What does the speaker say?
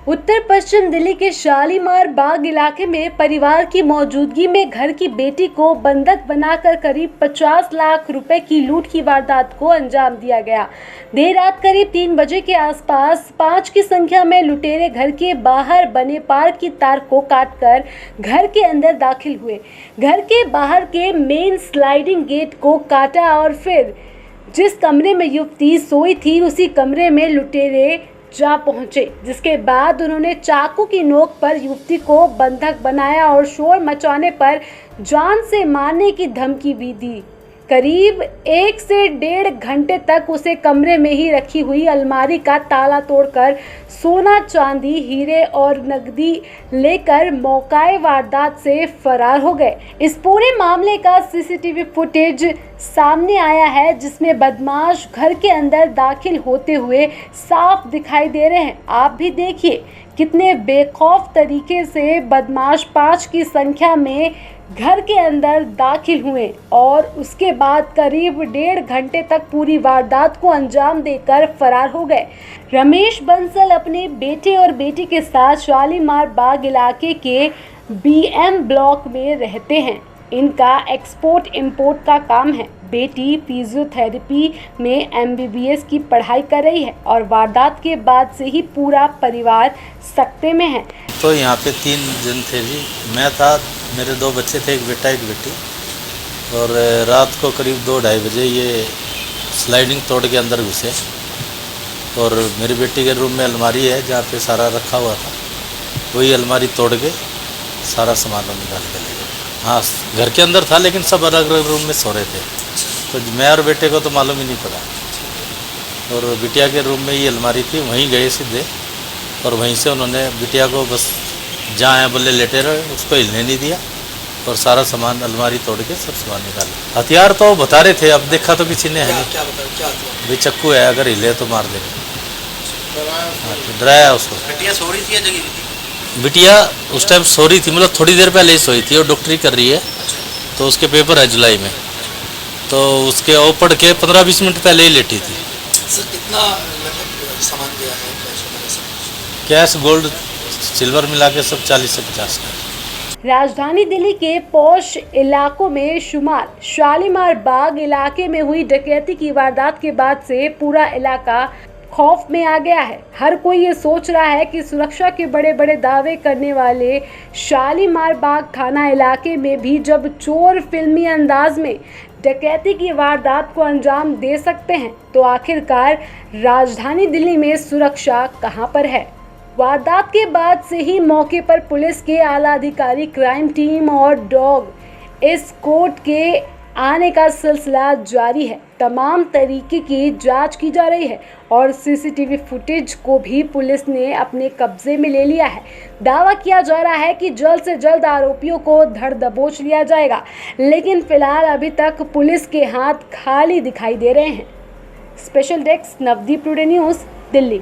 उत्तर पश्चिम दिल्ली के शालीमार बाग इलाके में परिवार की मौजूदगी में घर की बेटी को बंधक बनाकर करीब 50 लाख रुपए की लूट की वारदात को अंजाम दिया गया। देर रात करीब 3 बजे के आसपास 5 की संख्या में लुटेरे घर के बाहर बने पार्क की तार को काटकर घर के अंदर दाखिल हुए। घर के बाहर के मेन स्लाइडिंग गेट को काटा और फिर जिस कमरे में युवती सोई थी उसी कमरे में लुटेरे जा पहुंचे, जिसके बाद उन्होंने चाकू की नोक पर युवती को बंधक बनाया और शोर मचाने पर जान से मारने की धमकी भी दी। करीब 1 से 1.5 घंटे तक उसे कमरे में ही रखी हुई अलमारी का ताला तोड़कर सोना, चांदी, हीरे और नकदी लेकर मौकाए वारदात से फरार हो गए। इस पूरे मामले का सीसीटीवी फुटेज सामने आया है, जिसमें बदमाश घर के अंदर दाखिल होते हुए साफ दिखाई दे रहे हैं। आप भी देखिए कितने बेखौफ तरीके से बदमाश 5 की संख्या में घर के अंदर दाखिल हुए और उसके बाद करीब 1.5 घंटे तक पूरी वारदात को अंजाम देकर फरार हो गए। रमेश बंसल अपने बेटे और बेटी के साथ शालीमार बाग इलाके के BM ब्लॉक में रहते हैं। इनका एक्सपोर्ट इंपोर्ट का काम है। बेटी फिजियोथेरेपी में MBBS की पढ़ाई कर रही है और वारदात के बाद से ही पूरा परिवार सकते में है। तो यहाँ पे 3 जन थे जी। मैं था, मेरे 2 बच्चे थे, एक बेटा एक बेटी। और रात को करीब 2-2:30 बजे ये स्लाइडिंग तोड़ के अंदर घुसे और मेरी बेटी के रूम में अलमारी है जहाँ पे सारा रखा हुआ था, वही अलमारी तोड़ के सारा सामान निकाल के ले गए। हाँ, घर के अंदर था लेकिन सब अलग अलग रूम में सो रहे थे, तो मैं और बेटे को तो मालूम ही नहीं पड़ा। और बिटिया के रूम में ही अलमारी थी, वहीं गए सीधे और वहीं से उन्होंने बिटिया को बस जहाँ है बोले लेटे रहे, उसको हिलने नहीं दिया और सारा सामान अलमारी तोड़ के सब सामान निकाला। हथियार तो बता रहे थे, अब देखा तो किसी ने है नहीं। भाई चक्कू है, अगर हिले तो मार देगा। डराया उसको। बिटिया सो रही थी या जगी हुई थी? बिटिया उस टाइम सो रही थी, मतलब थोड़ी देर पहले ही सोई थी और डॉक्टरी कर रही है, तो उसके पेपर है जुलाई में, तो उसके वो पढ़ के 15-20 मिनट पहले ही लेटी थी। सर कितना सामान गया है? कैश, गोल्ड, सिल्वर मिला के सब 40 से 50 का। राजधानी दिल्ली के पॉश इलाकों में शुमार शालीमार बाग इलाके में हुई डकैती की वारदात के बाद से पूरा इलाका खौफ में आ गया है। हर कोई ये सोच रहा है कि सुरक्षा के बड़े बड़े दावे करने वाले शालीमार बाग थाना इलाके में भी जब चोर फिल्मी अंदाज में डकैती की वारदात को अंजाम दे सकते हैं, तो आखिरकार राजधानी दिल्ली में सुरक्षा कहां पर है? वारदात के बाद से ही मौके पर पुलिस के आला अधिकारी, क्राइम टीम और डॉग स्क्वाड के आने का सिलसिला जारी है। तमाम तरीके की जांच की जा रही है और सीसीटीवी फुटेज को भी पुलिस ने अपने कब्जे में ले लिया है। दावा किया जा रहा है कि जल्द से जल्द आरोपियों को धर दबोच लिया जाएगा, लेकिन फिलहाल अभी तक पुलिस के हाथ खाली दिखाई दे रहे हैं। Special desk, Navdeep today news, Delhi.